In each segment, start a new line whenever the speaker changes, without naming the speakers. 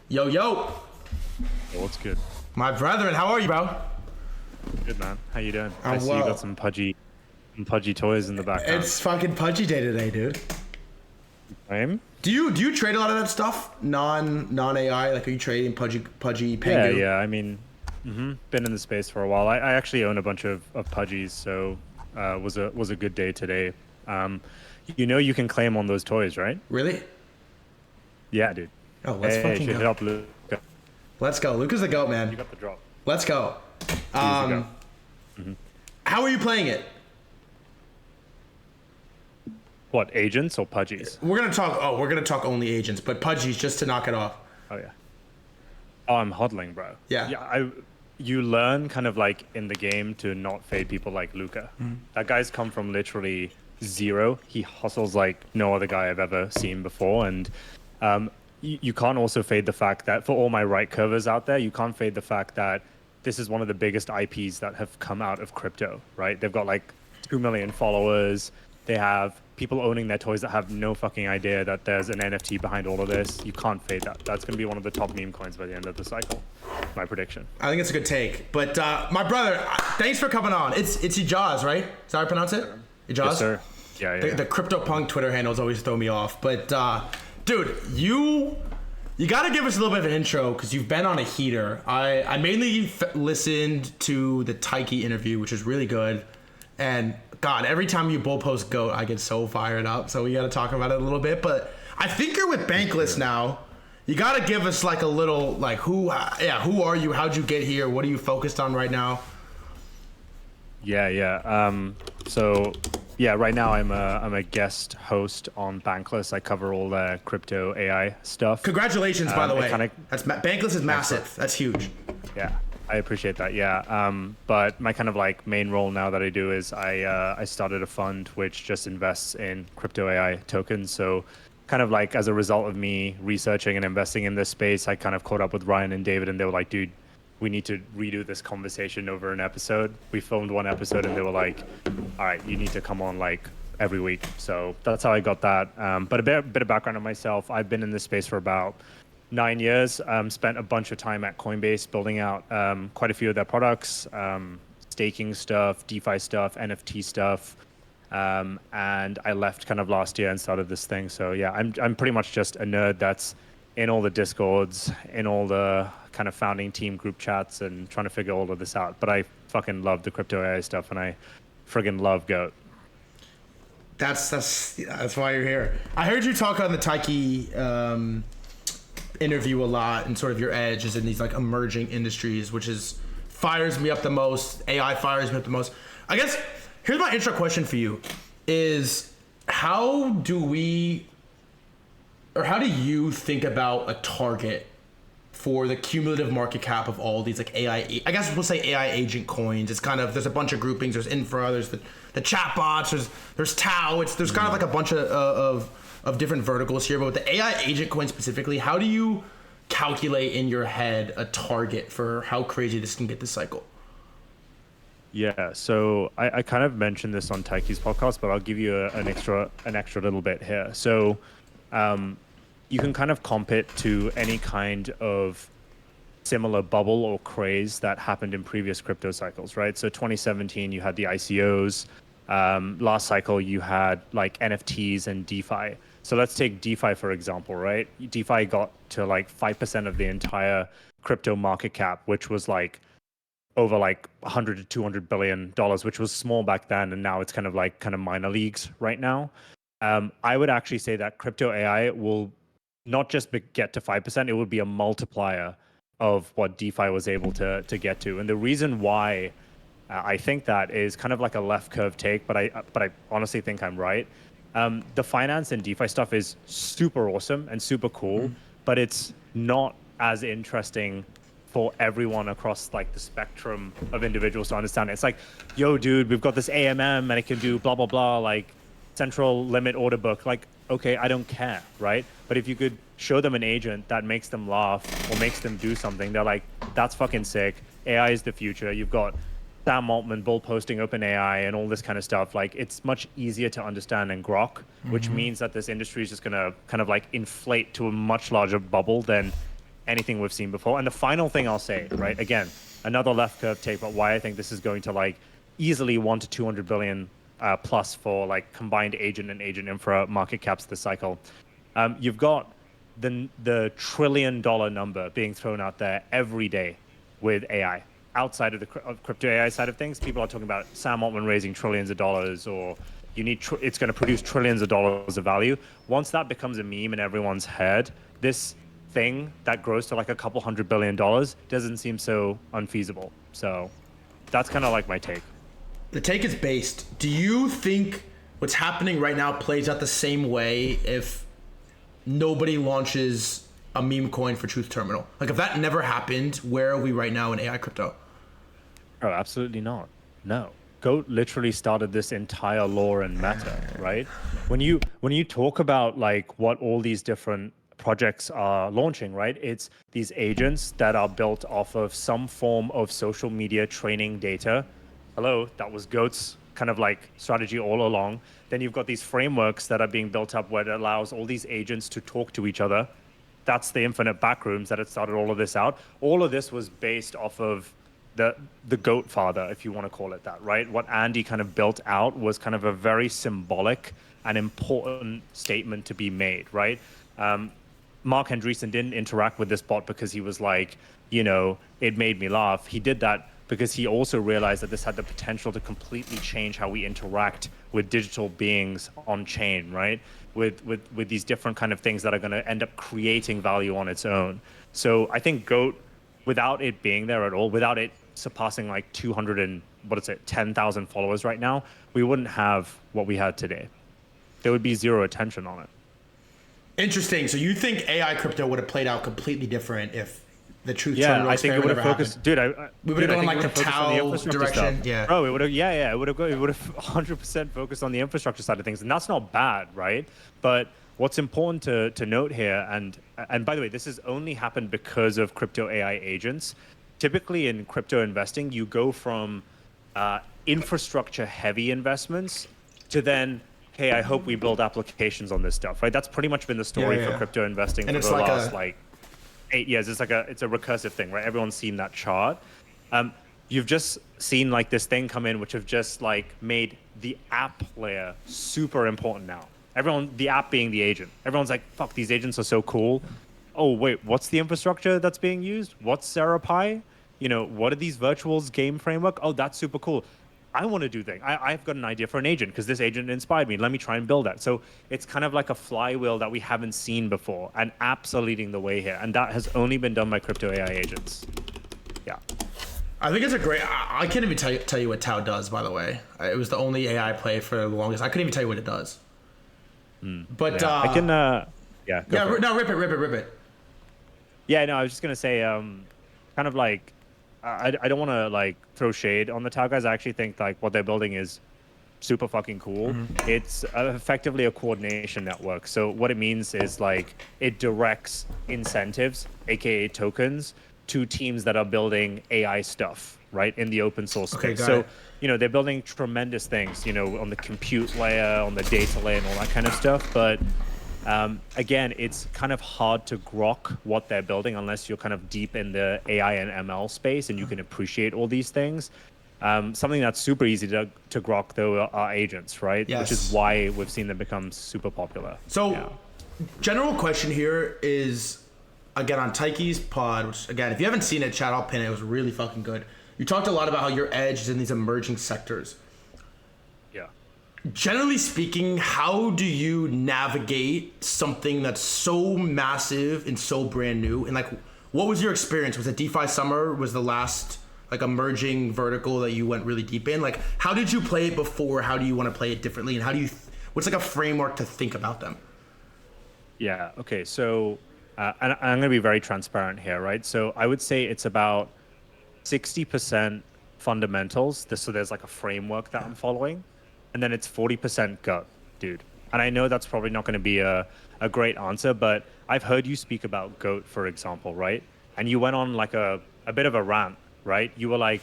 Yo, yo.
Hey, what's good?
My brethren, how are you, bro?
Good, man. How you doing?
I'm
I see
well.
you got some pudgy toys in the background.
It's fucking Pudgy day today, dude.
Same?
Do you trade a lot of that stuff? Non AI? Like, are you trading Pudgy Pengu?
Yeah. I mean, been in the space for a while. I actually own a bunch of Pudgies, so was a good day today. You can claim on those toys, right?
Really?
Yeah, dude.
Oh, let's
Hey,
fucking
should
go.
hit up Luke.
Let's go. Luke is the GOAT,
You
man.
got the drop.
Let's go.
Years ago.
How are you playing it?
What, agents or Pudgies?
We're gonna talk only agents, but Pudgy's just to knock it off.
Oh yeah. Oh, I'm hodling, bro.
Yeah.
You learn kind of like in the game to not fade people like Luca. That guy's come from literally zero. He hustles like no other guy I've ever seen before. And you can't also fade the fact that for all my right curvers out there, you can't fade the fact that this is one of the biggest IPs that have come out of crypto, right? They've got like 2 million followers. They have people owning their toys that have no fucking idea that there's an NFT behind all of this. You can't fade that. That's going to be one of the top meme coins by the end of the cycle. My prediction.
I think it's a good take. But my brother, thanks for coming on. It's Ejaaz, right? Is that how I pronounce it? Ejaaz?
Yes, sir. Yeah.
The CryptoPunk Twitter handles always throw me off. But dude, you got to give us a little bit of an intro because you've been on a heater. I mainly listened to the Taiki interview, which is really good. And God, every time you bull post GOAT, I get so fired up. So we got to talk about it a little bit. But I think you're with Bankless now. You got to give us like a little, like, who are you? How'd you get here? What are you focused on right now?
Yeah. So right now I'm a guest host on Bankless. I cover all the crypto AI stuff.
Congratulations, by the way. Bankless is massive.
Thanks.
That's huge.
Yeah, I appreciate that. Yeah. But my kind of like main role now that I do is I started a fund which just invests in crypto AI tokens. So kind of like as a result of me researching and investing in this space, I kind of caught up with Ryan and David, and they were like, dude, we need to redo this conversation over an episode. We filmed one episode and they were like, all right, you need to come on like every week. So that's how I got that. But a bit of background on myself. I've been in this space for about 9 years. Spent a bunch of time at Coinbase building out quite a few of their products, staking stuff, DeFi stuff, NFT stuff. And I left kind of last year and started this thing. So yeah, I'm pretty much just a nerd that's in all the Discords, in all the kind of founding team group chats and trying to figure all of this out. But I fucking love the crypto AI stuff and I friggin' love GOAT.
That's why you're here. I heard you talk on the Taiki interview a lot, and sort of your edge is in these like emerging industries, which is fires me up the most. AI fires me up the most. I guess here's my intro question for you: is how do you think about a target for the cumulative market cap of all these like AI? I guess we'll say AI agent coins. It's kind of, there's a bunch of groupings. There's infra. There's the chatbots. There's Tau. There's kind of like a bunch of different verticals here. But with the AI agent coin specifically, how do you calculate in your head a target for how crazy this can get this cycle?
Yeah, so I kind of mentioned this on Taiki's podcast, but I'll give you an extra little bit here. So you can kind of comp it to any kind of similar bubble or craze that happened in previous crypto cycles, right? So 2017, you had the ICOs. Last cycle, you had like NFTs and DeFi. So let's take DeFi, for example, right? DeFi got to like 5% of the entire crypto market cap, which was like over like 100 to $200 billion, which was small back then. And now it's kind of minor leagues right now. I would actually say that crypto AI will not just get to 5%, it would be a multiplier of what DeFi was able to get to. And the reason why I think that is kind of like a left curve take, but I honestly think I'm right. The finance and DeFi stuff is super awesome and super cool, but it's not as interesting for everyone across like the spectrum of individuals to understand. It's like, yo, dude, we've got this AMM and it can do blah, blah, blah, like central limit order book. Like, okay, I don't care, right? But if you could show them an agent that makes them laugh or makes them do something, they're like, that's fucking sick. AI is the future. You've got Sam Altman bull posting OpenAI and all this kind of stuff. Like, it's much easier to understand and grok, which means that this industry is just gonna kind of like inflate to a much larger bubble than anything we've seen before. And the final thing I'll say, right, again, another left curve take, but why I think this is going to like easily 1 to 200 billion plus for like combined agent and agent infra market caps this cycle. You've got the $1 trillion number being thrown out there every day with AI. Outside of the crypto AI side of things, people are talking about Sam Altman raising trillions of dollars, or it's going to produce trillions of dollars of value. Once that becomes a meme in everyone's head, this thing that grows to like a couple $100 billion doesn't seem so unfeasible. So that's kind of like my take.
The take is based. Do you think what's happening right now plays out the same way if nobody launches a meme coin for Truth Terminal? Like, if that never happened, where are we right now in AI crypto?
Oh, absolutely not. No. Goat literally started this entire lore and meta, right? When you talk about like what all these different projects are launching, right? It's these agents that are built off of some form of social media training data. Hello, that was Goat's kind of like strategy all along. Then you've got these frameworks that are being built up where it allows all these agents to talk to each other. That's the infinite backrooms that had started all of this out. All of this was based off of the goat father, if you want to call it that, right? What Andy kind of built out was kind of a very symbolic and important statement to be made, right? Mark Andreessen didn't interact with this bot because he was like, it made me laugh. He did that because he also realized that this had the potential to completely change how we interact with digital beings on chain, right? With these different kind of things that are going to end up creating value on its own. So I think Goat, without it being there at all, without it surpassing like 10,000 followers right now, we wouldn't have what we had today. There would be zero attention on it.
Interesting. So you think AI crypto would have played out completely different if the Truth
Yeah,
Terminal
I think it would have focused,
happened? We would have gone like the Tau direction.
Stuff.
Yeah.
Bro, it would have. Yeah. It would have 100% focused on the infrastructure side of things, and that's not bad, right? But what's important to note here, and by the way, this has only happened because of crypto AI agents. Typically in crypto investing, you go from infrastructure heavy investments to then, hey, I hope we build applications on this stuff, right? That's pretty much been the story for crypto investing for the last 8 years. It's a recursive thing, right? Everyone's seen that chart. You've just seen like this thing come in, which have just like made the app layer super important now. The app being the agent. Everyone's like, fuck, these agents are so cool. Oh, wait, what's the infrastructure that's being used? What's SeraPi? What are these virtuals game framework? Oh, that's super cool. I want to do things. I've got an idea for an agent because this agent inspired me. Let me try and build that. So it's kind of like a flywheel that we haven't seen before, and apps are leading the way here. And that has only been done by crypto AI agents. Yeah.
I think it's a great. I can't even tell you what Tau does. By the way, it was the only AI play for the longest. I couldn't even tell you what it does. But
yeah. I can. No,
rip it.
Yeah, no, I was just gonna say, kind of like, I don't want to like throw shade on the Tau guys. I actually think like what they're building is super fucking cool. Mm-hmm. It's effectively a coordination network. So what it means is like it directs incentives, aka tokens, to teams that are building AI stuff, right, in the open source space. So they're building tremendous things, on the compute layer, on the data layer, and all that kind of stuff. But again, it's kind of hard to grok what they're building unless you're kind of deep in the AI and ML space and you can appreciate all these things. Something that's super easy to grok, though, are agents, right?
Yes.
Which is why we've seen them become super popular.
So, general question here is, again, on Tyke's pod, which, again, if you haven't seen it, chat, I'll pin it. It was really fucking good. You talked a lot about how your edge is in these emerging sectors. Generally speaking, how do you navigate something that's so massive and so brand new? And like, what was your experience? Was it DeFi Summer was the last like emerging vertical that you went really deep in? Like, how did you play it before? How do you want to play it differently? And how do you, what's like a framework to think about them?
Yeah. Okay. So, and I'm going to be very transparent here, right? So I would say it's about 60% fundamentals. So there's like a framework that I'm following. And then it's 40% gut, dude. And I know that's probably not going to be a great answer, but I've heard you speak about GOAT, for example, right? And you went on like a bit of a rant, right? You were like,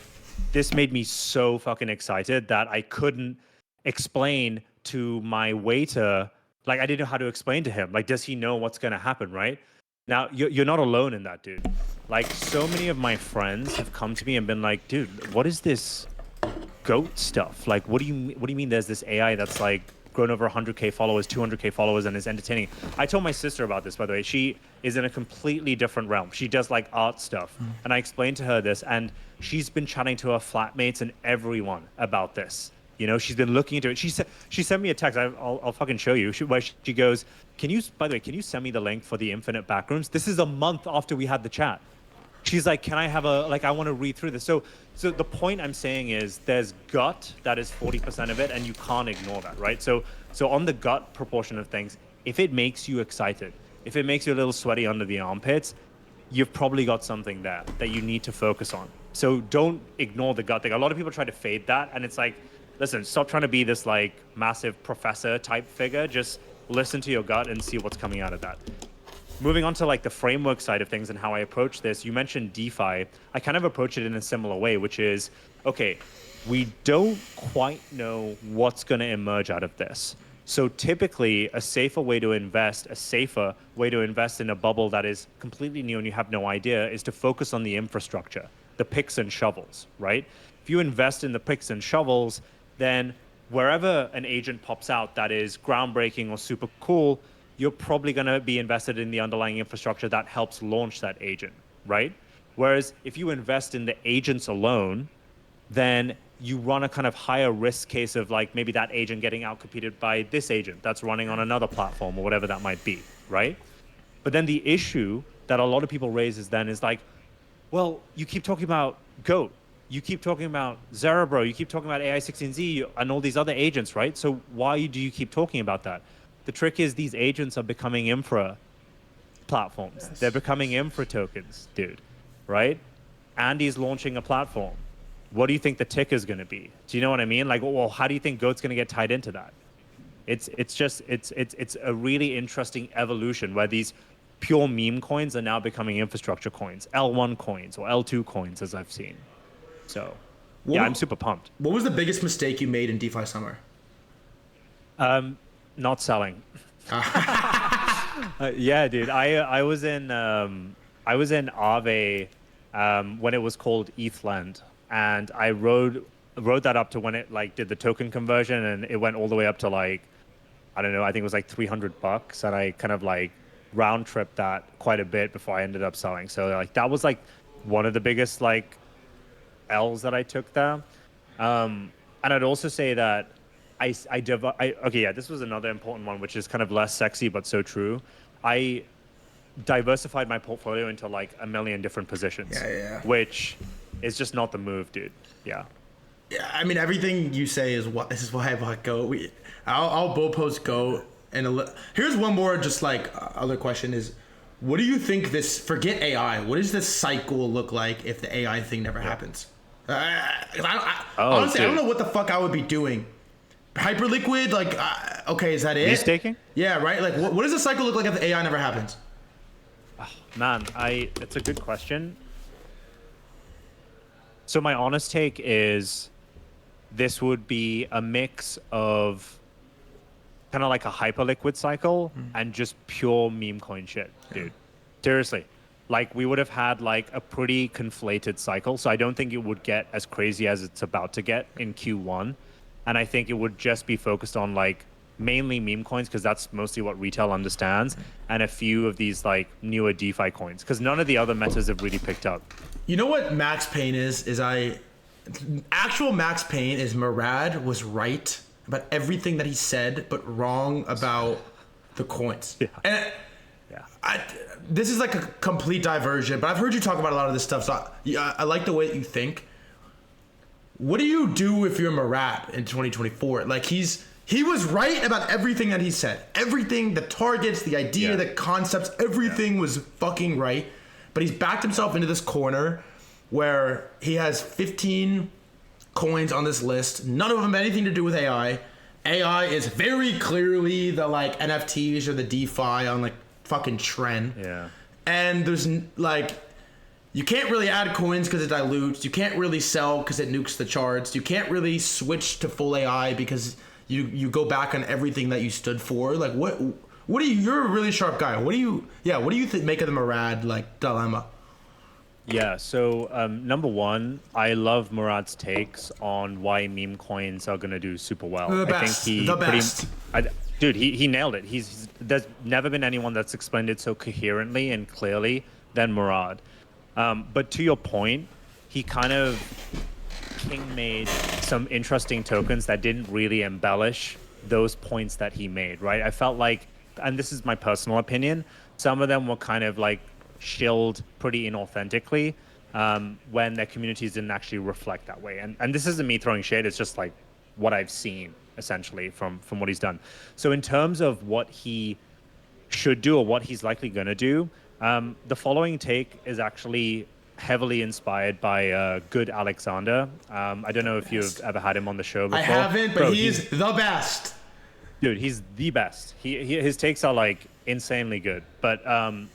this made me so fucking excited that I couldn't explain to my waiter. Like, I didn't know how to explain to him. Like, does he know what's going to happen, right? Now, you're not alone in that, dude. Like, so many of my friends have come to me and been like, dude, what is this goat stuff? Like, what do you mean there's this AI that's like grown over 100K followers, 200K followers, and is entertaining? I told my sister about this, by the way. She is in a completely different realm. She does like art stuff. And I explained to her this, and she's been chatting to her flatmates and everyone about this. You know, she's been looking into it. She sent me a text. I'll fucking show you. Where she goes, can you, by the way, can you send me the link for the infinite backrooms? This is a month after we had the chat. She's like, can I have I want to read through this. So the point I'm saying is there's gut, that is 40% of it, and you can't ignore that, right? So on the gut proportion of things, if it makes you excited, if it makes you a little sweaty under the armpits, you've probably got something there that you need to focus on. So don't ignore the gut thing. A lot of people try to fade that, and it's like, listen, stop trying to be this like massive professor type figure. Just listen to your gut and see what's coming out of that. Moving on to like the framework side of things and how I approach this, you mentioned DeFi. I kind of approach it in a similar way, which is, okay, we don't quite know what's going to emerge out of this. So typically a safer way to invest in a bubble that is completely new and you have no idea is to focus on the infrastructure, the picks and shovels, right? If you invest in the picks and shovels, then wherever an agent pops out that is groundbreaking or super cool, you're probably going to be invested in the underlying infrastructure that helps launch that agent, right? Whereas if you invest in the agents alone, then you run a kind of higher risk case of like maybe that agent getting outcompeted by this agent that's running on another platform or whatever that might be, right? But then the issue that a lot of people raise is like, well, you keep talking about GOAT, you keep talking about Zerebro, you keep talking about AI16Z and all these other agents, right? So why do you keep talking about that? The trick is these agents are becoming infra platforms. Yes. They're becoming infra tokens, dude, right? Andy's launching a platform. What do you think the tick is going to be? Do you know what I mean? Like, well, how do you think GOAT's going to get tied into that? It's a really interesting evolution where these pure meme coins are now becoming infrastructure coins, L1 coins or L2 coins, as I've seen. So, I'm super pumped.
What was the biggest mistake you made in DeFi Summer?
Not selling. Yeah, dude. I was in Aave when it was called ETHland, and I rode that up to when it like did the token conversion, and it went all the way up to like, I don't know, I think it was like $300, and I kind of like round tripped that quite a bit before I ended up selling. So like that was like one of the biggest like L's that I took there. And I'd also say that this was another important one, which is kind of less sexy but so true. I diversified my portfolio into like a million different positions, which is just not the move, dude. Yeah,
I mean, everything you say is this is why I bought Go. I'll bull post Go, and here's one more just like other question is, what do you think forget AI? What does this cycle look like if the AI thing never happens? Honestly, I don't know what the fuck I would be doing. Hyperliquid, like, okay, is that it?
Restaking?
Yeah, right. Like, what does the cycle look like if the AI never happens?
Oh, man, it's a good question. So my honest take is, this would be a mix of kind of like a Hyperliquid cycle and just pure meme coin shit, dude. Seriously. Like, we would have had like a pretty conflated cycle. So I don't think it would get as crazy as it's about to get in Q1. And I think it would just be focused on like mainly meme coins, because that's mostly what retail understands, and a few of these like newer DeFi coins, because none of the other metas have really picked up.
You know what Max Payne is? Actual Max Payne is Morad was right about everything that he said, but wrong about the coins.
Yeah.
And this is like a complete diversion, but I've heard you talk about a lot of this stuff, so I like the way that you think. What do you do if you're Morad in 2024? Like, he was right about everything that he said. Everything, the targets, the idea, the concepts, everything was fucking right. But he's backed himself into this corner where he has 15 coins on this list. None of them have anything to do with AI. AI is very clearly the like NFTs or the DeFi on like fucking trend.
Yeah.
And there's like, you can't really add coins because it dilutes. You can't really sell because it nukes the charts. You can't really switch to full AI because you go back on everything that you stood for. Like, You're a really sharp guy. What do you make of the Morad like dilemma?
Yeah, so number one, I love Murad's takes on why meme coins are gonna do super well.
The
I
best.
think
The best.
dude, he nailed it. There's never been anyone that's explained it so coherently and clearly than Murad. But to your point, he kind of king-made some interesting tokens that didn't really embellish those points that he made, right? I felt like, and this is my personal opinion, some of them were kind of like shilled pretty inauthentically when their communities didn't actually reflect that way. And this isn't me throwing shade, it's just like what I've seen essentially from what he's done. So in terms of what he should do or what he's likely going to do, the following take is actually heavily inspired by good Alexander. I don't know if you've ever had him on the show before.
I haven't, but
Bro,
he's the best.
Dude, he's the best. His takes are like insanely good. But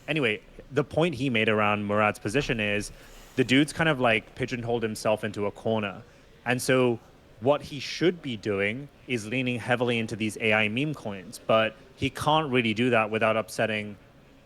anyway, the point he made around Murad's position is the dude's kind of like pigeonholed himself into a corner. And so what he should be doing is leaning heavily into these AI meme coins, but he can't really do that without upsetting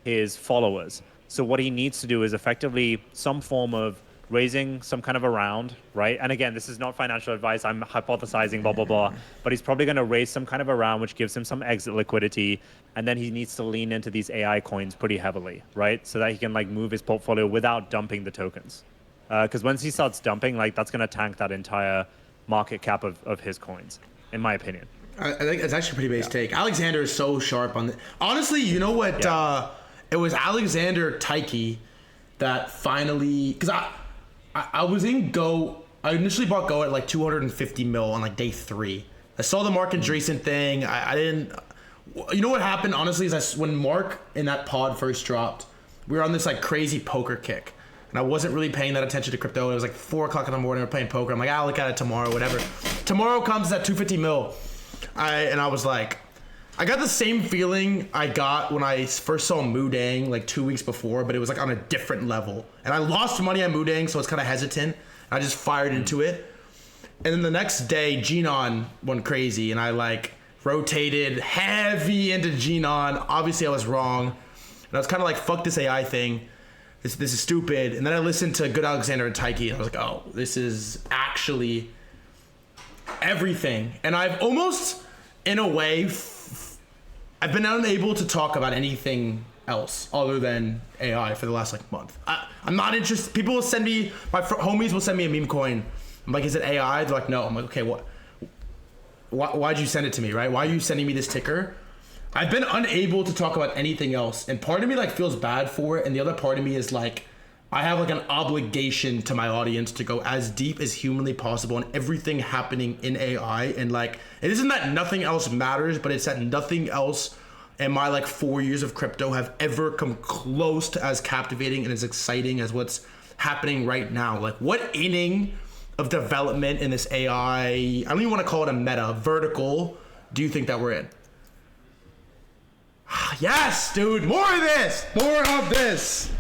his followers. So what he needs to do is effectively some form of raising some kind of a round, right? And again, this is not financial advice. I'm hypothesizing, blah, blah, blah. But he's probably going to raise some kind of a round, which gives him some exit liquidity. And then he needs to lean into these AI coins pretty heavily, right? So that he can like move his portfolio without dumping the tokens. Because once he starts dumping, like that's going to tank that entire market cap of his coins, in my opinion.
I think it's actually a pretty base take. Alexander is so sharp on the. Honestly, you know what? It was Alexander Tyke that finally, because I was in Go. I initially bought Go at like 250 mil on like day 3. I saw the Mark Andreessen thing. I didn't. You know what happened? Honestly, is when Mark in that pod first dropped, we were on this like crazy poker kick, and I wasn't really paying that attention to crypto. It was like 4 o'clock in the morning. We're playing poker. I'm like, I'll look at it tomorrow, whatever. Tomorrow comes at 250 mil. I was like, I got the same feeling I got when I first saw Mudang like 2 weeks before, but it was like on a different level. And I lost money on Mudang, so it's kind of hesitant. I just fired into it. And then the next day, Genon went crazy, and I like rotated heavy into Genon. Obviously, I was wrong. And I was kind of like, fuck this AI thing. This is stupid. And then I listened to Good Alexander and Tyke, and I was like, oh, this is actually everything. And I've almost, in a way, I've been unable to talk about anything else other than AI for the last like month. I'm not interested. People will send me, my homies will send me a meme coin. I'm like, is it AI? They're like, no. I'm like, okay, what? Why'd you send it to me, right? Why are you sending me this ticker? I've been unable to talk about anything else. And part of me like feels bad for it. And the other part of me is like, I have like an obligation to my audience to go as deep as humanly possible on everything happening in AI. And like, it isn't that nothing else matters, but it's that nothing else in my like 4 years of crypto have ever come close to as captivating and as exciting as what's happening right now. Like, what inning of development in this AI, I don't even want to call it a meta, vertical, do you think that we're in? Yes, dude, more of this, more of this.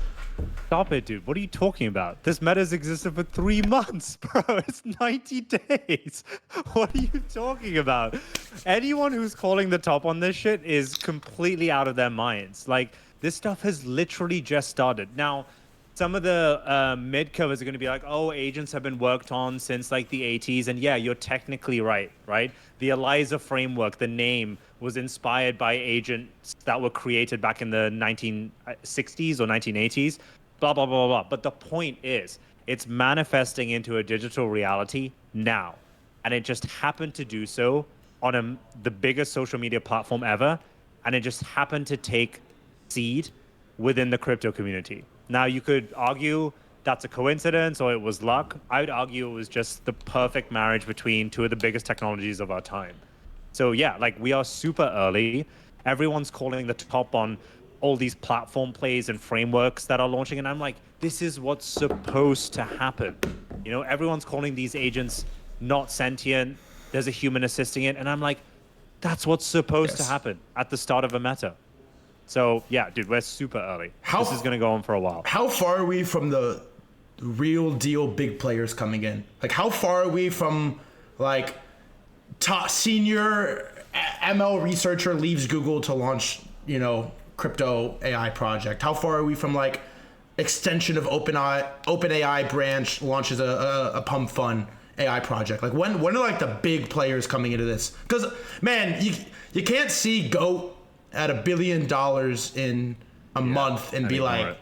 Stop it, dude. What are you talking about? This meta's existed for 3 months, bro. It's 90 days. What are you talking about? Anyone who's calling the top on this shit is completely out of their minds. Like, this stuff has literally just started. Now, some of the mid-covers are going to be like, oh, agents have been worked on since like the 80s. And yeah, you're technically right? The ELIZA framework, the name, was inspired by agents that were created back in the 1960s or 1980s. Blah, blah, blah, blah. But the point is, it's manifesting into a digital reality now. And it just happened to do so on the biggest social media platform ever. And it just happened to take seed within the crypto community. Now, you could argue that's a coincidence or it was luck. I would argue it was just the perfect marriage between two of the biggest technologies of our time. So yeah, like we are super early. Everyone's calling the top on all these platform plays and frameworks that are launching. And I'm like, this is what's supposed to happen. You know, everyone's calling these agents not sentient. There's a human assisting it. And I'm like, that's what's supposed to happen at the start of a meta. So yeah, dude, we're super early. This is going to go on for a while.
How far are we from the real deal big players coming in? Like, how far are we from like top senior ML researcher leaves Google to launch crypto AI project? How far are we from like extension of OpenAI branch launches a pump fund AI project? Like when are like the big players coming into this? Because man, you can't see Goat at $1 billion in a month and be like,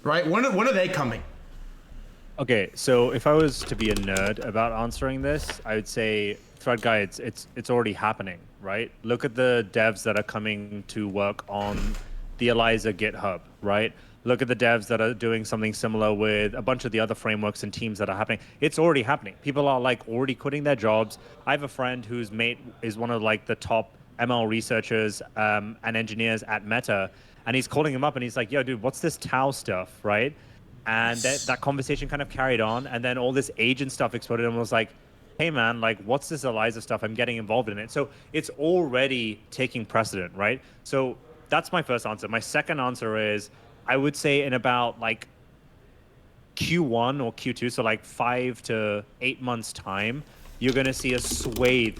right? When are they coming?
Okay, so if I was to be a nerd about answering this, I would say Threadguy, it's already happening, right? Look at the devs that are coming to work on the Eliza GitHub, right? Look at the devs that are doing something similar with a bunch of the other frameworks and teams that are happening. It's already happening. People are like already quitting their jobs. I have a friend whose mate is one of like the top ML researchers and engineers at Meta, and he's calling him up and he's like, "Yo, dude, what's this Tau stuff, right?" And that conversation kind of carried on, and then all this agent stuff exploded, and was like, "Hey, man, like, what's this Eliza stuff? I'm getting involved in it." So it's already taking precedent, right? So that's my first answer. My second answer is, I would say in about like Q1 or Q2, so like 5 to 8 months time, you're going to see a swathe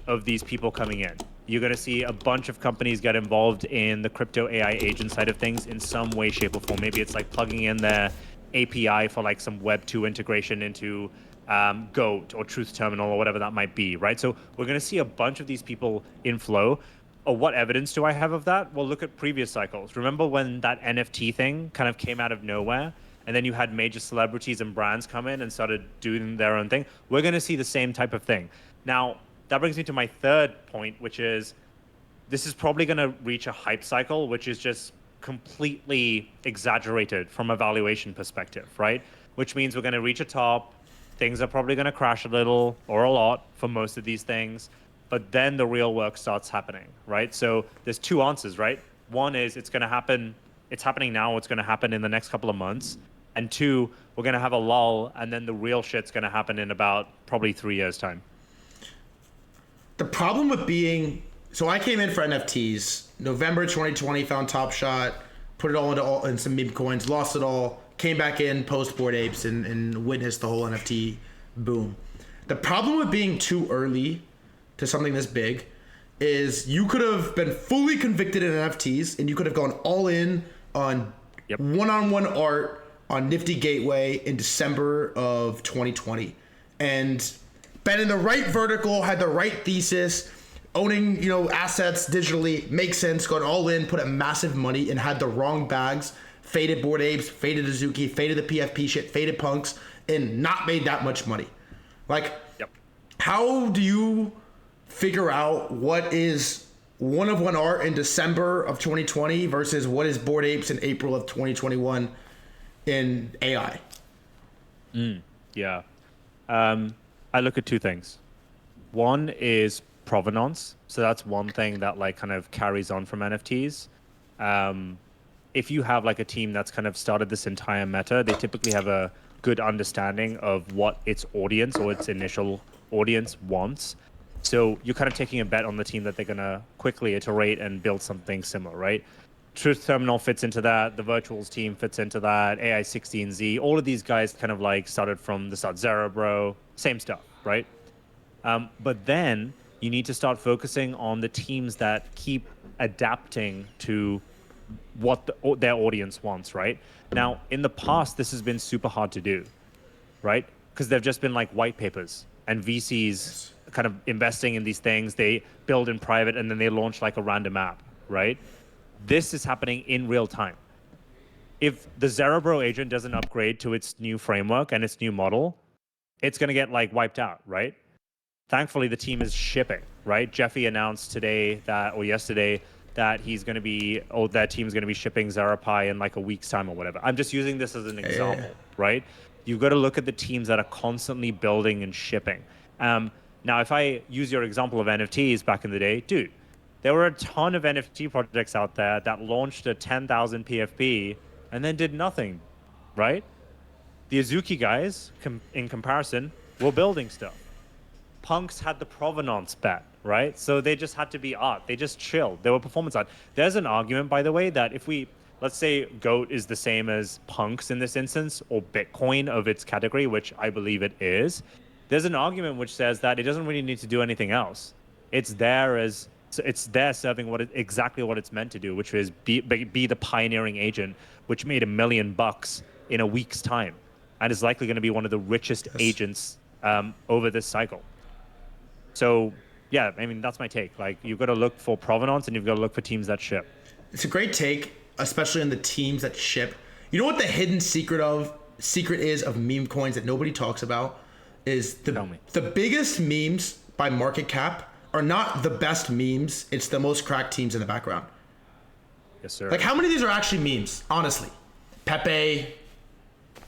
of these people coming in. You're going to see a bunch of companies get involved in the crypto AI agent side of things in some way, shape, or form. Maybe it's like plugging in their API for like some Web 2 integration into Goat or Truth Terminal or whatever that might be, right? So we're going to see a bunch of these people in flow. What evidence do I have of that? Well, look at previous cycles. Remember when that NFT thing kind of came out of nowhere, and then you had major celebrities and brands come in and started doing their own thing? We're going to see the same type of thing. Now, that brings me to my third point, which is this is probably going to reach a hype cycle, which is just completely exaggerated from a valuation perspective, right? Which means we're going to reach a top. Things are probably going to crash a little or a lot for most of these things. But then the real work starts happening, right? So there's two answers, right? One is it's going to happen. It's happening now. It's going to happen in the next couple of months. And two, we're going to have a lull, and then the real shit's going to happen in about probably 3 years' time.
The problem with being... So I came in for NFTs. November 2020, found Top Shot, put it all in some meme coins, lost it all, came back in post Bored Apes and witnessed the whole NFT boom. The problem with being too early to something this big is you could have been fully convicted in NFTs and you could have gone all in on one-on-one art on Nifty Gateway in December of 2020 and been in the right vertical, had the right thesis, owning assets digitally makes sense, gone all in, put up massive money and had the wrong bags, faded Bored Apes, faded Azuki, faded the PFP shit, faded punks, and not made that much money. Like, how do you figure out what is one of one art in December of 2020 versus what is Bored Apes in April of 2021 in AI?
I look at two things. One is provenance. So that's one thing that like kind of carries on from NFTs. If you have like a team that's kind of started this entire meta, they typically have a good understanding of what its audience or its initial audience wants. So you're kind of taking a bet on the team that they're going to quickly iterate and build something similar, right? Truth Terminal fits into that. The Virtuals team fits into that. AI16Z. All of these guys kind of like started from the start. Zerebro, same stuff, right? But then you need to start focusing on the teams that keep adapting to what their audience wants, right? Now, in the past, this has been super hard to do, right? Because they've just been like white papers and VCs kind of investing in these things. They build in private and then they launch like a random app, right? This is happening in real time. If the Zerebro agent doesn't upgrade to its new framework and its new model, it's going to get like wiped out, right? Thankfully, the team is shipping, right? Jeffy announced today or yesterday that he's going to be, that team's going to be shipping Zerapi in like a week's time or whatever. I'm just using this as an example, right? You've got to look at the teams that are constantly building and shipping. Now, if I use your example of NFTs back in the day, dude, there were a ton of NFT projects out there that launched a 10,000 PFP and then did nothing, right? The Azuki guys, in comparison, were building stuff. Punks had the provenance bet, right? So they just had to be art. They just chilled. They were performance art. There's an argument, by the way, that if we, let's say GOAT is the same as Punks in this instance, or Bitcoin of its category, which I believe it is, there's an argument which says that it doesn't really need to do anything else. It's there as it's there serving exactly what it's meant to do, which is be the pioneering agent, which made $1 million in a week's time, and is likely going to be one of the richest agents over this cycle. So yeah, I mean, that's my take. Like, you've got to look for provenance, and you've got to look for teams that ship.
It's a great take, especially on the teams that ship. You know what the hidden secret is of meme coins that nobody talks about is the biggest memes by market cap are not the best memes. It's the most cracked teams in the background.
Yes, sir.
Like, how many of these are actually memes? Honestly, Pepe.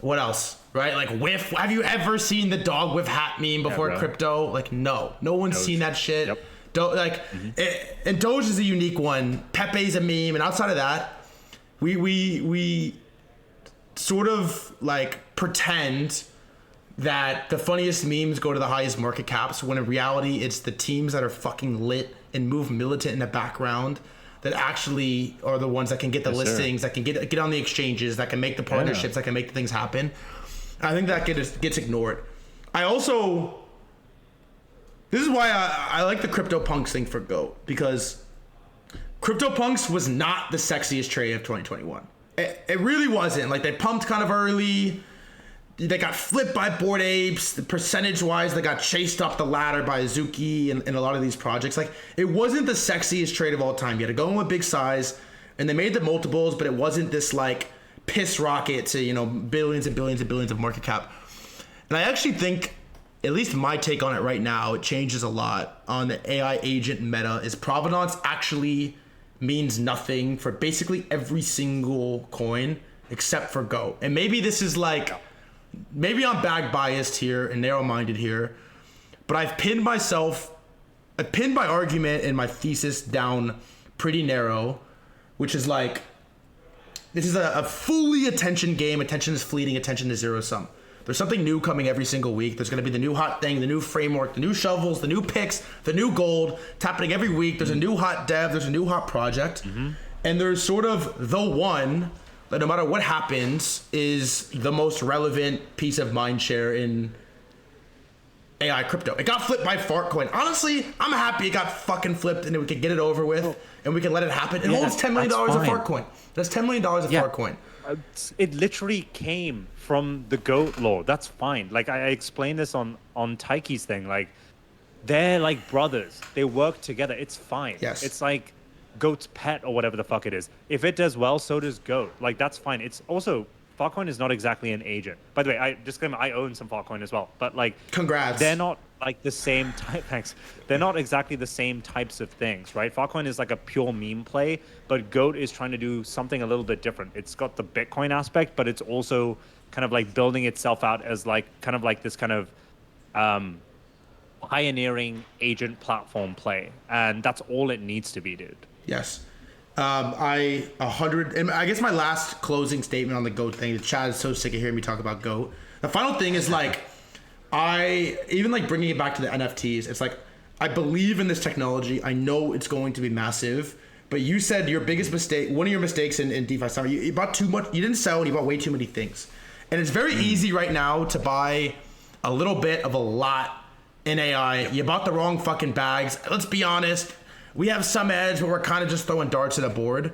What else? Right? Like Whiff. Have you ever seen the dog with hat meme before crypto? Like, no one's seen that shit.
Yep.
And Doge is a unique one. Pepe's a meme, and outside of that, we sort of like pretend that the funniest memes go to the highest market caps, when in reality it's the teams that are fucking lit and move militant in the background that actually are the ones that can get the listings, that can get on the exchanges, that can make the partnerships, that can make the things happen. And I think that gets ignored. This is why I like the CryptoPunks thing for GOAT, because CryptoPunks was not the sexiest trade of 2021. It really wasn't. Like, they pumped kind of early. They got flipped by Bored Apes. Percentage-wise, they got chased up the ladder by Azuki and a lot of these projects. Like, it wasn't the sexiest trade of all time. You had to go in with big size, and they made the multiples, but it wasn't this, like, piss rocket to, billions and billions and billions of market cap. And I actually think, at least my take on it right now, it changes a lot on the AI agent meta, is provenance actually means nothing for basically every single coin except for GOAT. And maybe this is like... Maybe I'm bag biased here and narrow-minded here, but I've pinned my argument and my thesis down pretty narrow, which is like, this is a fully attention game. Attention is fleeting. Attention is zero sum. There's something new coming every single week. There's going to be the new hot thing, the new framework, the new shovels, the new picks, the new gold. It's happening every week. There's a new hot dev. There's a new hot project. And there's sort of the one that no matter what happens is the most relevant piece of mind share in AI crypto. It got flipped by Fartcoin. Honestly, I'm happy it got fucking flipped and we could get it over with and we can let it happen. It holds $10 million of Fartcoin. That's $10 million of Fartcoin.
It literally came from the GOAT law. That's fine. Like, I explained this on Taiki's thing. Like, they're like brothers. They work together. It's fine.
Yes.
It's like GOAT's pet or whatever the fuck it is. If it does well, so does GOAT. Like, that's fine. It's also, Fartcoin is not exactly an agent. By the way, I own some Fartcoin as well. But like,
congrats.
They're not like the same type. Thanks. They're not exactly the same types of things, right? Fartcoin is like a pure meme play, but GOAT is trying to do something a little bit different. It's got the Bitcoin aspect, but it's also kind of like building itself out as like kind of like this kind of pioneering agent platform play, and that's all it needs to be, dude.
Yes. And I guess my last closing statement on the GOAT thing, Chad is so sick of hearing me talk about GOAT. The final thing is like, even like bringing it back to the NFTs, it's like, I believe in this technology. I know it's going to be massive, but you said your biggest mistake, one of your mistakes in DeFi summer, you bought too much, you didn't sell and you bought way too many things. And it's very easy right now to buy a little bit of a lot in AI. You bought the wrong fucking bags. Let's be honest. We have some edge where we're kind of just throwing darts at a board.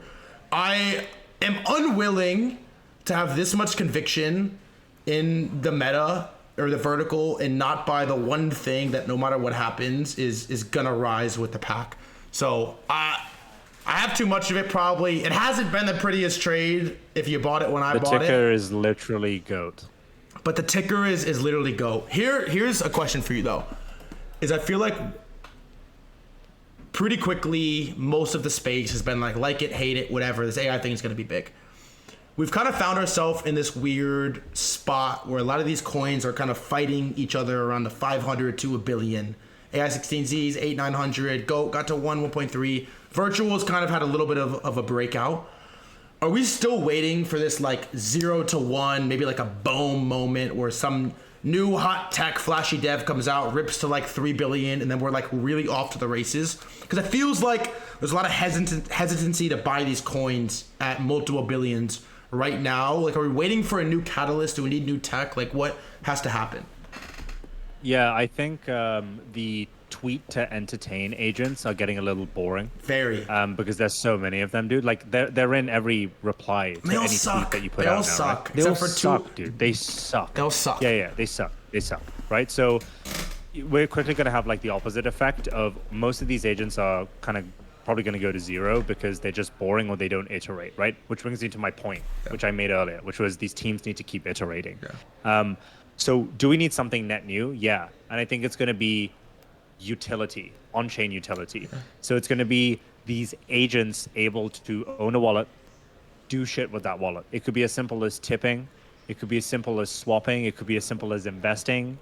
I am unwilling to have this much conviction in the meta or the vertical and not buy the one thing that no matter what happens is gonna rise with the pack. So I have too much of it probably. It hasn't been the prettiest trade if you bought it when I bought it.
The ticker is literally GOAT.
But the ticker is literally GOAT. Here's a question for you though. Is I feel like pretty quickly, most of the space has been like it, hate it, whatever. This AI thing is going to be big. We've kind of found ourselves in this weird spot where a lot of these coins are kind of fighting each other around the 500 to a billion. AI16Zs, 8,900, GOAT got to 1.3. Virtuals kind of had a little bit of a breakout. Are we still waiting for this like 0 to 1, maybe like a boom moment where some new hot tech flashy dev comes out, rips to like 3 billion, and then we're like really off to the races? Because it feels like there's a lot of hesitancy to buy these coins at multiple billions right now. Like, are we waiting for a new catalyst? Do we need new tech? Like, what has to happen?
Yeah, I think the tweet to entertain agents are getting a little boring.
Very.
Because there's so many of them, dude. Like they're in every reply to any tweet that you put out now. They all
suck.
Right? They all suck, dude. They suck.
They'll suck.
Yeah, they suck. They suck. Right? So we're quickly going to have like the opposite effect of most of these agents are kind of probably going to go to zero because they're just boring or they don't iterate, right? Which brings me to my point, which I made earlier, which was these teams need to keep iterating. Yeah. So do we need something net new? Yeah. And I think it's going to be utility, on-chain utility. Yeah. So it's going to be these agents able to own a wallet, do shit with that wallet. It could be as simple as tipping. It could be as simple as swapping. It could be as simple as investing.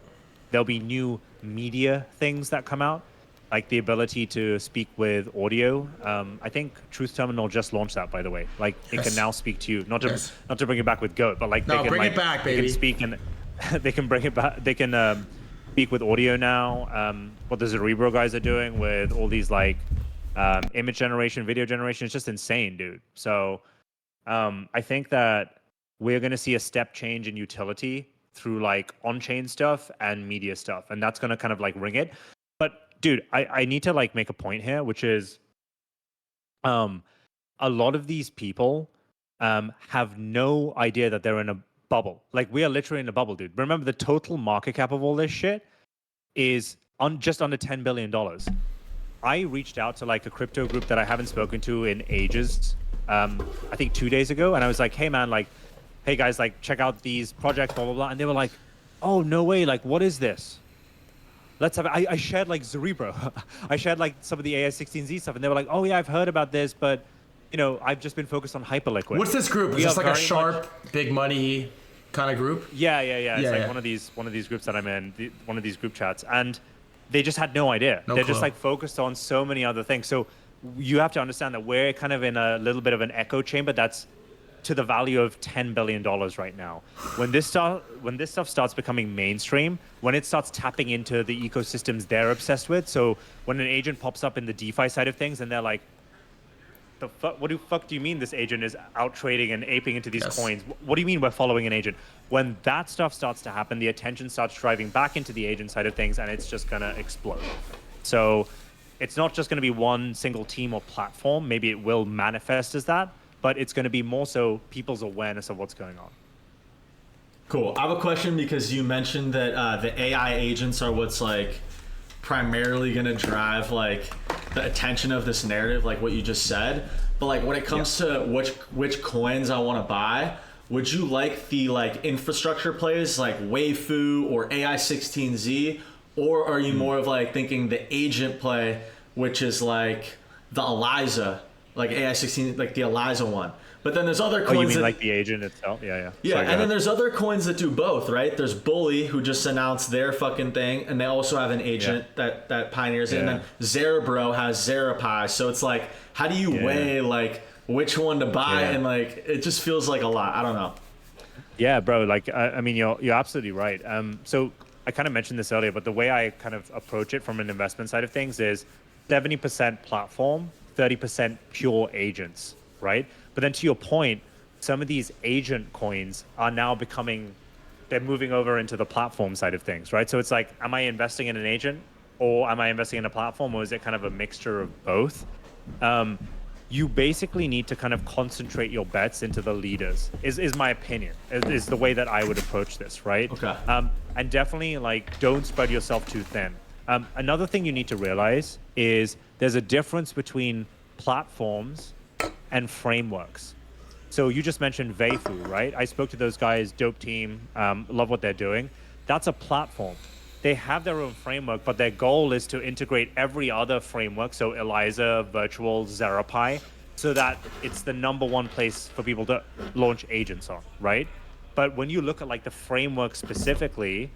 There'll be new media things that come out, like the ability to speak with audio. I think Truth Terminal just launched that, by the way. Like it can now speak to you, not to bring it back with GOAT, but like
no,
they can
bring
like,
it back, baby.
They can speak and they can bring it back. They can speak with audio now. What the Cerebro guys are doing with all these like image generation, video generation, it's just insane, dude. So I think that we're going to see a step change in utility through like on-chain stuff and media stuff, and that's going to kind of like ring it. But dude, I need to like make a point here, which is a lot of these people have no idea that they're in a bubble. Like we are literally in a bubble, dude. Remember, the total market cap of all this shit is just under $10 billion. I reached out to like a crypto group that I haven't spoken to in ages, I think 2 days ago, and I was like, hey man, like, hey guys, like check out these projects, blah, blah, blah. And they were like, oh, no way, like what is this? Let's have, I shared like Cerebro. I shared like some of the AI16Z stuff, and they were like, oh yeah, I've heard about this, but you know, I've just been focused on Hyperliquid.
What's this group? Is this like a sharp, big money kind of group?
Yeah. It's like one of these groups that I'm in, one of these group chats, and they just had no idea. They're just like focused on so many other things. So you have to understand that we're kind of in a little bit of an echo chamber that's to the value of $10 billion right now. When this stuff starts becoming mainstream, when it starts tapping into the ecosystems they're obsessed with, so when an agent pops up in the DeFi side of things and they're like, what the fuck do you mean this agent is out trading and aping into these coins? What do you mean we're following an agent? When that stuff starts to happen, the attention starts driving back into the agent side of things, and it's just going to explode. So it's not just going to be one single team or platform. Maybe it will manifest as that, but it's going to be more so people's awareness of what's going on.
Cool. I have a question because you mentioned that the AI agents are what's like primarily going to drive like the attention of this narrative, like what you just said. But like when it comes to which coins I want to buy, would you like the like infrastructure plays like Wayfu or AI16Z, or are you more of like thinking the agent play, which is like the Eliza, like AI16, like the Eliza one? But then there's other coins.
Oh, you mean like the agent itself? Yeah.
Yeah, sorry, and then there's other coins that do both, right? There's Bully, who just announced their fucking thing, and they also have an agent that pioneers it. And then Zerebro has Zerapi. So it's like, how do you weigh like which one to buy? And like, it just feels like a lot. I don't know.
Yeah, bro. Like, I mean, you're absolutely right. So I kind of mentioned this earlier, but the way I kind of approach it from an investment side of things is 70% platform, 30% pure agents, right? But then to your point, some of these agent coins are now they're moving over into the platform side of things, right? So it's like, am I investing in an agent or am I investing in a platform, or is it kind of a mixture of both? You basically need to kind of concentrate your bets into the leaders, is my opinion, is the way that I would approach this, right?
Okay.
And definitely like, don't spread yourself too thin. Another thing you need to realize is there's a difference between platforms and frameworks. So you just mentioned Veifu, right? I spoke to those guys, dope team, love what they're doing. That's a platform. They have their own framework, but their goal is to integrate every other framework, so Eliza, Virtual, Zerapi, so that it's the number one place for people to launch agents on, right? But when you look at like the framework specifically,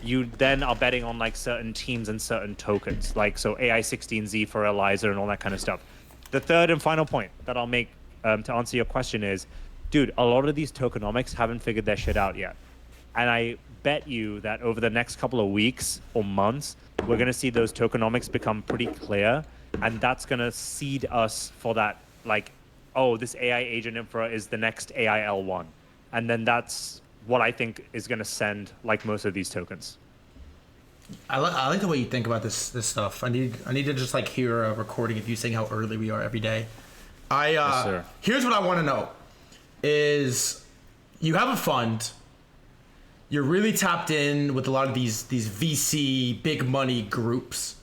you then are betting on like certain teams and certain tokens, like so AI16Z for Eliza and all that kind of stuff. The third and final point that I'll make to answer your question is, dude, a lot of these tokenomics haven't figured their shit out yet. And I bet you that over the next couple of weeks or months, we're going to see those tokenomics become pretty clear. And that's going to seed us for that, like, oh, this AI agent infra is the next AI L1. And then that's what I think is going to send like most of these tokens.
I like the way you think about this stuff. I need to just like hear a recording of you saying how early we are every day.
Yes, sir.
Here's what I want to know: is you have a fund. You're really tapped in with a lot of these VC big money groups.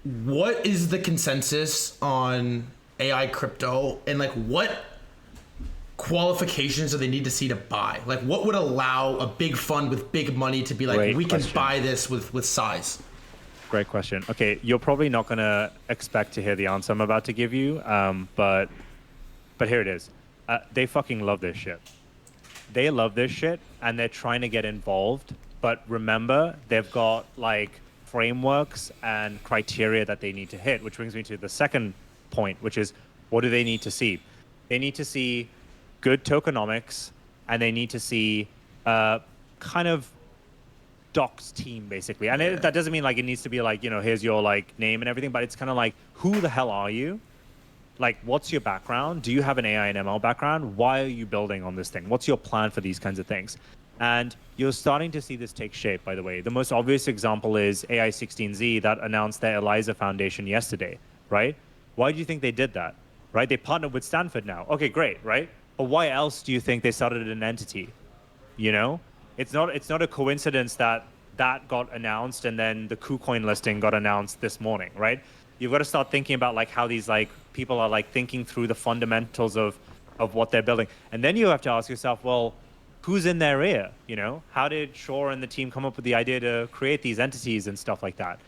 What is the consensus on AI crypto, and like what qualifications do they need to see to buy? Like what would allow a big fund with big money to be like,
Great
we can
question.
buy this with size?
Great question. Okay, you're probably not gonna expect to hear the answer I'm about to give you, but here it is. They fucking love this shit. They love this shit, and they're trying to get involved. But remember, they've got like frameworks and criteria that they need to hit, which brings me to the second point, which is what do they need to see? They need to see good tokenomics, and they need to see kind of docs team basically. And that doesn't mean like it needs to be like, here's your like name and everything, but it's kind of like, who the hell are you? Like, what's your background? Do you have an AI and ML background? Why are you building on this thing? What's your plan for these kinds of things? And you're starting to see this take shape, by the way. The most obvious example is AI16Z that announced their ELIZA Foundation yesterday, right? Why do you think they did that, right? They partnered with Stanford now. Okay, great, right? But why else do you think they started an entity? It's not a coincidence that got announced and then the KuCoin listing got announced this morning, right? You've got to start thinking about like how these like people are like thinking through the fundamentals of what they're building. And then you have to ask yourself, well, who's in their ear? How did Shore and the team come up with the idea to create these entities and stuff like that?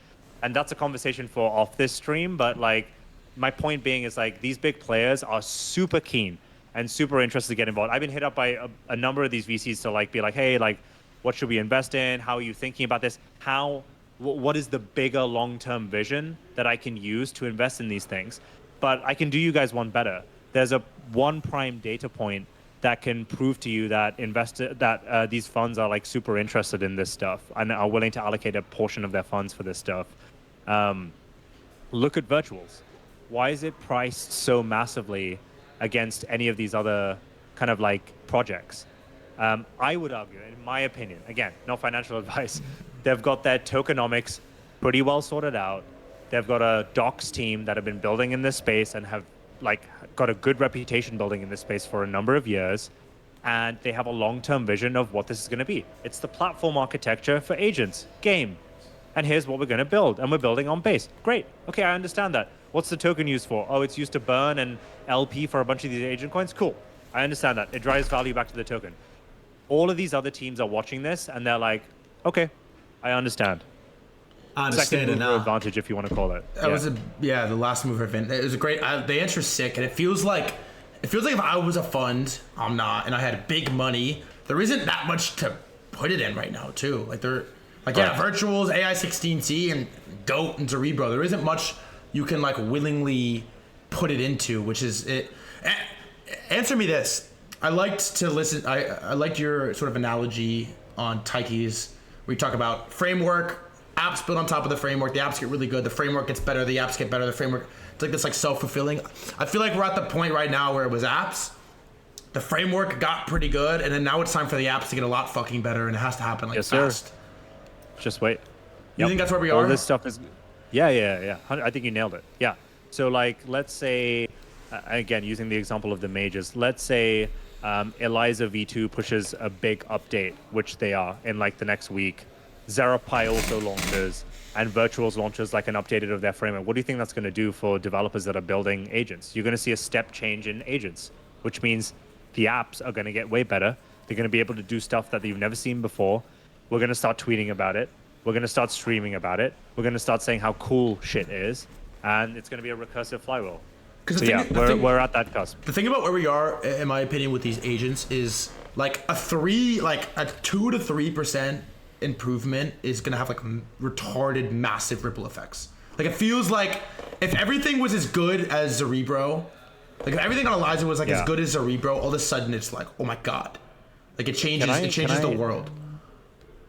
And that's a conversation for off this stream. But like my point being is like these big players are super keen and super interested to get involved. I've been hit up by a number of these VCs to like be like, hey, like what should we invest in? How are you thinking about this? What is the bigger long-term vision that I can use to invest in these things? But I can do you guys one better. There's one prime data point that can prove to you that these funds are like super interested in this stuff and are willing to allocate a portion of their funds for this stuff. Look at virtuals. Why is it priced so massively against any of these other kind of like projects? I would argue, in my opinion, again, no financial advice, they've got their tokenomics pretty well sorted out. They've got a docs team that have been building in this space and have like got a good reputation building in this space for a number of years. And they have a long-term vision of what this is going to be. It's the platform architecture for agents, game. And here's what we're going to build. And we're building on base. Great. Okay, I understand that. What's the token used for? Oh, it's used to burn and LP for a bunch of these agent coins? Cool. I understand that. It drives value back to the token. All of these other teams are watching this and they're like, okay, I understand. Second mover advantage, if you want to call it.
That was the last mover event. It was a great. The answer's sick, and it feels like if I was a fund, I'm not, and I had big money. There isn't that much to put it in right now, too. Like virtuals, AI16Z, and Goat and Cerebro. There isn't much you can like willingly put it into, which is it. Answer me this. I liked to listen. I liked your sort of analogy on Tyke's, where you talk about framework. Apps built on top of the framework. The apps get really good. The framework gets better. The apps get better. The framework. It's like this like self-fulfilling. I feel like we're at the point right now where it was apps. The framework got pretty good, and then now it's time for the apps to get a lot fucking better, and it has to happen like fast.
Sir. Just wait.
You think that's where we are?
All this stuff is. Yeah. I think you nailed it. Yeah. So like, let's say, again, using the example of the majors, let's say ELIZA V2 pushes a big update, which they are in like the next week. ZeraPi also launches, and Virtuals launches like an updated of their framework. What do you think that's going to do for developers that are building agents? You're going to see a step change in agents, which means the apps are going to get way better. They're going to be able to do stuff that you've never seen before. We're going to start tweeting about it. We're going to start streaming about it. We're going to start saying how cool shit is, and it's going to be a recursive flywheel. So we're at that cusp.
The thing about where we are, in my opinion, with these agents is like a 2 to 3% improvement is gonna have like retarded massive ripple effects. Like it feels like if everything was as good as Cerebro, like if everything on ELIZA was like as good as Cerebro, all of a sudden it's like, oh my god, like it changes the world.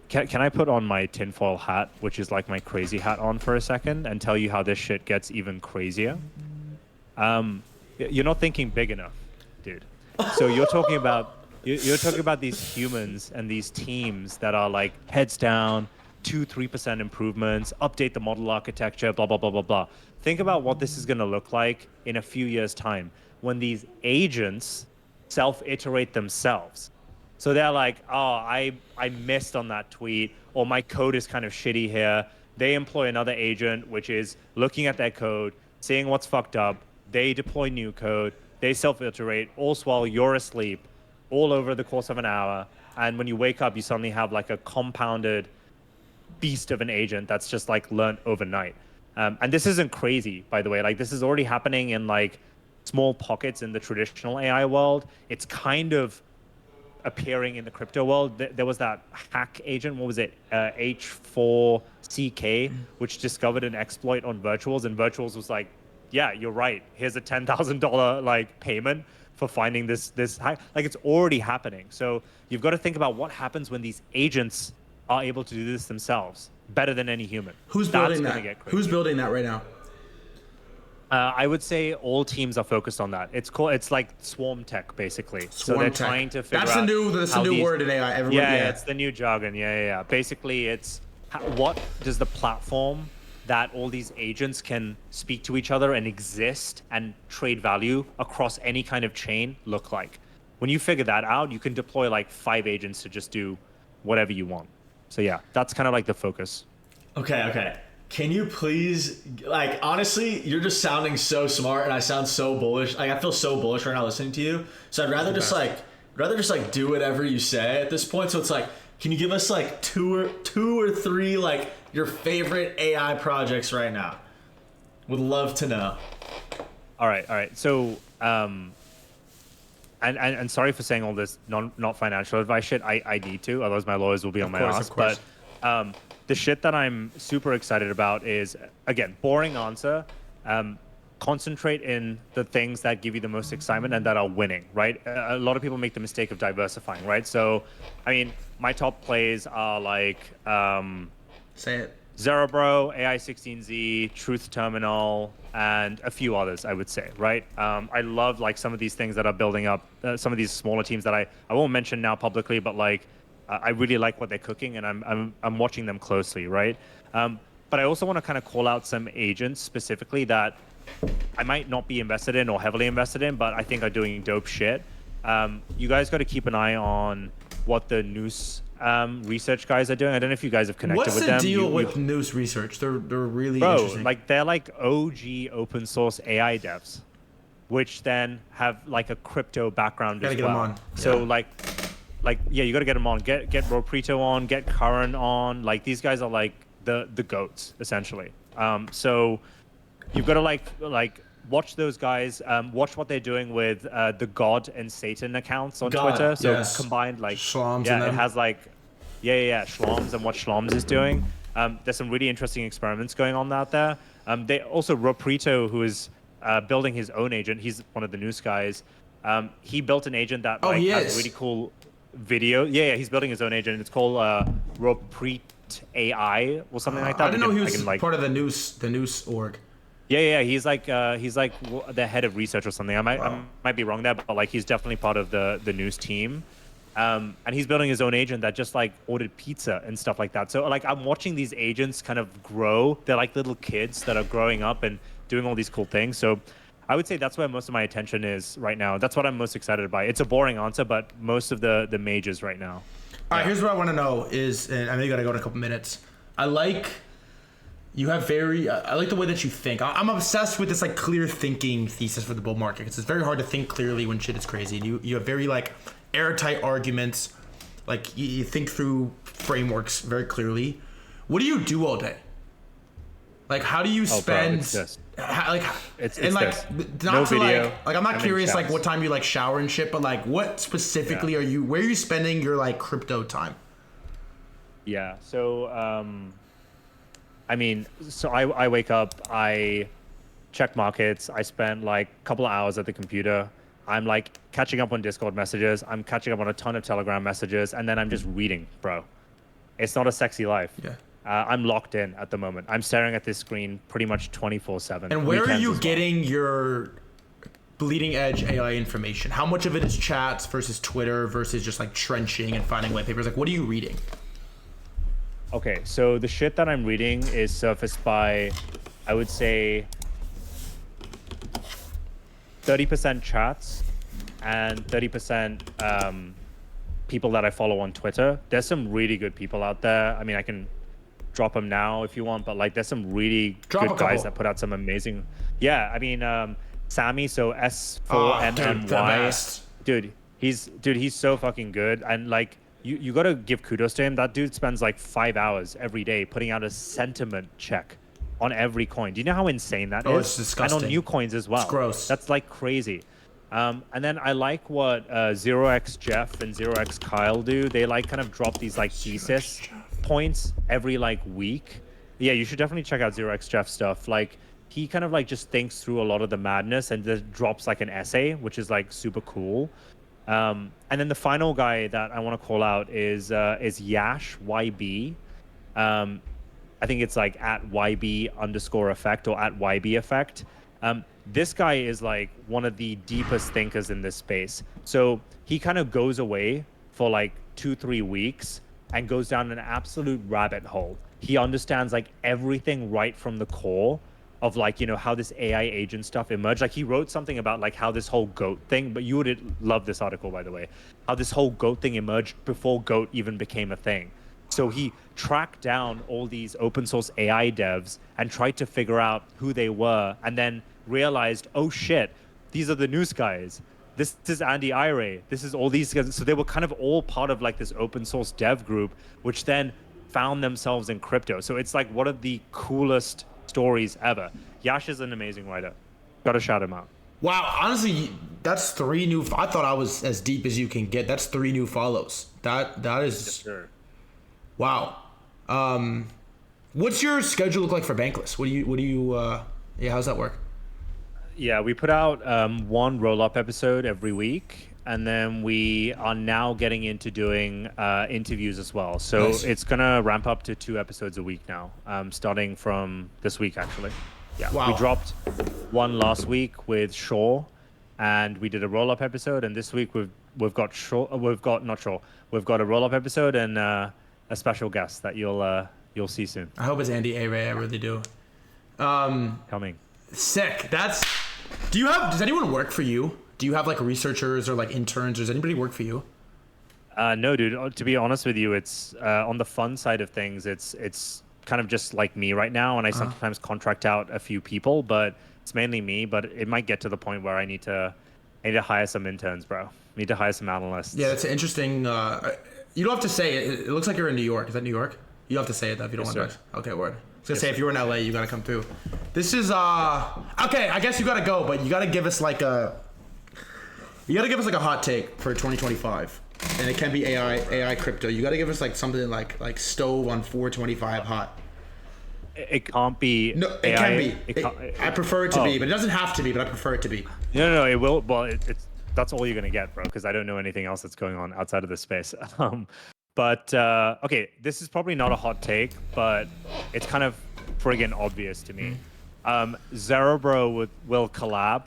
Can I put on my tinfoil hat, which is like my crazy hat, on for a second and tell you how this shit gets even crazier? You're not thinking big enough, dude. So you're talking about these humans and these teams that are like heads down, 2-3% improvements, update the model architecture, blah, blah, blah, blah, blah. Think about what this is going to look like in a few years' time when these agents self-iterate themselves. So they're like, oh, I missed on that tweet, or my code is kind of shitty here. They employ another agent, which is looking at their code, seeing what's fucked up. They deploy new code. They self-iterate, all while you're asleep, all over the course of an hour. And when you wake up, you suddenly have like a compounded beast of an agent that's just like learned overnight. And this isn't crazy, by the way. Like, this is already happening in like small pockets in the traditional AI world. It's kind of appearing in the crypto world. There was that hack agent, what was it, H4CK, which discovered an exploit on virtuals, and virtuals was like, yeah, you're right, here's a $10,000 like payment for finding this hack. Like, it's already happening. So you've got to think about what happens when these agents are able to do this themselves better than any human.
Who's building that? Who's building that right now?
I would say all teams are focused on that. It's like swarm tech, basically. So they're trying to figure out.
That's the new word in AI.
Yeah, it's the new jargon. Yeah. Basically, it's what does the platform that all these agents can speak to each other and exist and trade value across any kind of chain look like? When you figure that out, you can deploy like 5 agents to just do whatever you want. So yeah, that's kind of like the focus.
Okay. Can you please, like, honestly, you're just sounding so smart, and I sound so bullish. Like, I feel so bullish right now listening to you. So I'd rather just do whatever you say at this point. So it's like, can you give us like two or three like your favorite AI projects right now? Would love to know.
All right. So, and sorry for saying all this not financial advice shit. I need to, otherwise my lawyers will be on my ass. But the shit that I'm super excited about is, again, boring answer. Concentrate in the things that give you the most excitement and that are winning, right? A lot of people make the mistake of diversifying, right? So, I mean, my top plays are like
say it.
Zerobro, AI16Z, Truth Terminal, and a few others, I would say, right? I love like some of these things that are building up, some of these smaller teams that I won't mention now publicly, but like I really like what they're cooking, and I'm watching them closely, right? But I also want to kind of call out some agents specifically that I might not be invested in or heavily invested in, but I think are doing dope shit. You guys got to keep an eye on what the Noose research guys are doing. I don't know if you guys have connected with them.
What's the deal with Noose research? They're really interesting.
Like they're like OG open source AI devs, which then have like a crypto background as well. Gotta get them on. So yeah, you got to get them on. Get Roprito on. Get Curran on. Like these guys are like the goats essentially. So you've got to like watch those guys. Watch what they're doing with the God and Satan accounts on Twitter. So combined like
Schloms.
Yeah, it has like Schloms and what Schloms is doing. There's some really interesting experiments going on out there. They also
Roprito,
who is building his own agent. He's one of the Noose guys. He built an agent that has really cool video. Yeah, he's building his own agent. It's called Roprite AI or something like that.
I didn't know he was part of the Noose org.
Yeah, he's like the head of research or something. I might be wrong there, but like he's definitely part of the Noose team. And he's building his own agent that just like ordered pizza and stuff like that. So like I'm watching these agents kind of grow. They're like little kids that are growing up and doing all these cool things. So I would say that's where most of my attention is right now. That's what I'm most excited by. It's a boring answer, but most of the majors right now.
All right, here's what I want to know is, and I know you got to go in a couple minutes. I like the way that you think. I'm obsessed with this like clear thinking thesis for the bull market, because it's very hard to think clearly when shit is crazy. And you have very like airtight arguments. Like you think through frameworks very clearly. What do you do all day? Like, how do you spend?
It's
not
no
to
video,
like I'm not curious like what time you like shower and shit, but like what specifically where are you spending your like crypto time?
Yeah. So I mean, I wake up, I check markets, I spend like a couple of hours at the computer. I'm like catching up on Discord messages, I'm catching up on a ton of Telegram messages, and then I'm just reading, bro. It's not a sexy life.
Yeah.
I'm locked in at the moment. I'm staring at this screen pretty much 24/7.
And where are you getting your bleeding edge AI information? How much of it is chats versus Twitter versus just like trenching and finding white papers? Like, what are you reading?
Okay, so the shit that I'm reading is surfaced by, I would say, 30% chats and 30% people that I follow on Twitter. There's some really good people out there. I mean, I can drop them now if you want, but like there's some really good guys that put out some amazing. Yeah, I mean, Sammy, so S4MMY. Dude, he's so fucking good. And like, you gotta give kudos to him. That dude spends like 5 hours every day putting out a sentiment check on every coin. Do you know how insane that is?
Oh, it's disgusting.
And on new coins as well.
It's gross.
That's like crazy. And then I like what 0x Jeff and 0x Kyle do. They like kind of drop these like thesis points every like week. Yeah, you should definitely check out 0x Jeff stuff. Like he kind of like just thinks through a lot of the madness and just drops like an essay, which is like super cool. And then the final guy that I want to call out is Yash YB. I think it's like at YB_effect or at YB effect. This guy is like one of the deepest thinkers in this space. So he kind of goes away for like 2-3 weeks and goes down an absolute rabbit hole. He understands like everything right from the core of like, you know, how this AI agent stuff emerged. Like he wrote something about like how this whole GOAT thing, but you would love this article, by the way, how this whole GOAT thing emerged before GOAT even became a thing. So he tracked down all these open source AI devs and tried to figure out who they were, and then realized, oh shit, these are the news guys. This is Andy Ire. This is all these guys. So they were kind of all part of like this open source dev group, which then found themselves in crypto. So it's like one of the coolest stories ever. Yash is an amazing writer. Gotta shout him out.
Wow, honestly, that's 3 new. I thought I was as deep as you can get. That's 3 new follows. That is.
Yes, sir.
Wow. What's your schedule look like for Bankless? What do you yeah, how's that work?
Yeah, we put out 1 roll-up episode every week, and then we are now getting into doing interviews as well. So
Nice.
It's gonna ramp up to 2 episodes a week now, starting from this week actually. Yeah,
Wow.
we dropped 1 last week with Shaw, and we did a roll-up episode. And this week we've got a roll-up episode and a special guest that you'll see soon.
I hope it's Andy A. Ray. I really do.
Coming.
Sick. Does anyone work for you? Do you have like researchers or like interns? Does anybody work for you?
No, dude. To be honest with you, it's on the fun side of things. It's kind of just like me right now, and I sometimes contract out a few people, but it's mainly me. But it might get to the point where I need to hire some interns, bro. Need to hire some analysts.
Yeah, that's interesting. You don't have to say it. It looks like you're in New York. Is that New York? You don't have to say it though if you don't
Yes,
want
sir.
to. Okay, word. I was gonna say if you were in LA, you gotta come through. This is okay. I guess you gotta go, but you gotta give us like a hot take for 2025, and it can be AI crypto. You gotta give us like something like stove on 425 hot.
It can't be.
No, it
AI,
can be.
It can't,
I prefer it to
oh.
be, but it doesn't have to be. But I prefer it to be.
No, it will. Well, it's that's all you're gonna get, bro. Because I don't know anything else that's going on outside of this space. But okay, this is probably not a hot take, but it's kind of friggin' obvious to me. Zerobro will collab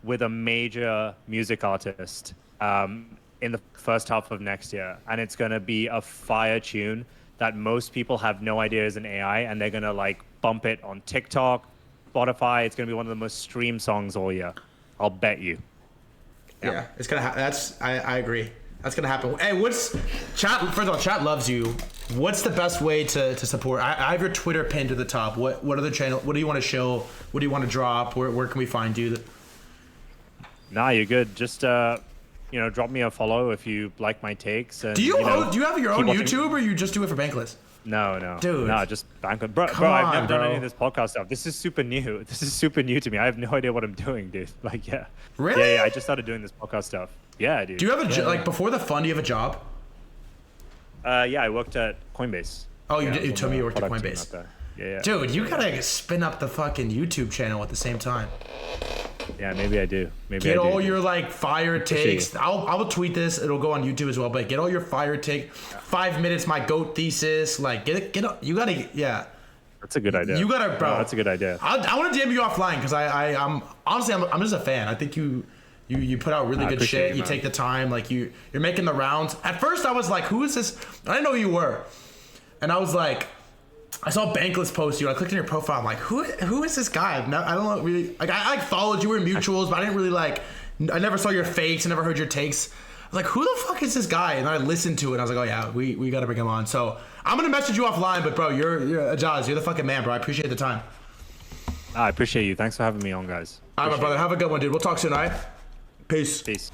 with a major music artist in the first half of next year, and it's gonna be a fire tune that most people have no idea is an AI, and they're gonna like bump it on TikTok, Spotify. It's gonna be one of the most streamed songs all year. I'll bet you.
Yeah, it's gonna. I agree. That's gonna happen. Hey, what's chat? First of all, chat loves you. What's the best way to support? I have your Twitter pinned to the top. What other channel? What do you want to show? What do you want to drop? Where can we find you?
Nah, you're good. Just drop me a follow if you like my takes. And,
Do you have your own
keep watching-
YouTube, or you just do it for Bankless?
No,
Dude.
no, just bank on. Bro,
Come
I've
on,
never done
bro.
any of this podcast stuff. This is super new. This is super new to me. I have no idea what I'm doing, dude. Like, yeah.
Really?
Yeah. I just started doing this podcast stuff. Yeah, dude.
Do you have
yeah,
like before the fund? Do you have a job?
Yeah, I worked at Coinbase.
Oh, you
Yeah,
did. You
from
told me
the
you worked at
product team
Coinbase.
out there. Yeah.
Dude, you gotta spin up the fucking YouTube channel at the same time.
Yeah, maybe I do.
Get all your like fire
Appreciate
takes. I will tweet this. It'll go on YouTube as well. But get all your fire take. 5 minutes, my GOAT thesis. Like get you gotta yeah.
That's a good idea.
You gotta, bro.
No, that's a good idea.
I want to DM you offline because I'm honestly I'm just a fan. I think you put out really
I
good
appreciate
shit.
it,
You
man.
take the time. Like you're making the rounds. At first I was like, who is this? I didn't know who you were. and I was like, I saw Bankless post you. I clicked on your profile. I'm like, who is this guy? I don't know really. Like I followed you. We're in mutuals, but I didn't really like. I never saw your fakes. I never heard your takes. I was like, who the fuck is this guy? And I listened to it. And I was like, oh yeah, we got to bring him on. So I'm gonna message you offline. But bro, you're Ejaaz. You're the fucking man, bro. I appreciate the time.
I appreciate you. Thanks for having me on, guys.
All right, my brother. Have a good one, dude. We'll talk soon. All right. Peace.
Peace.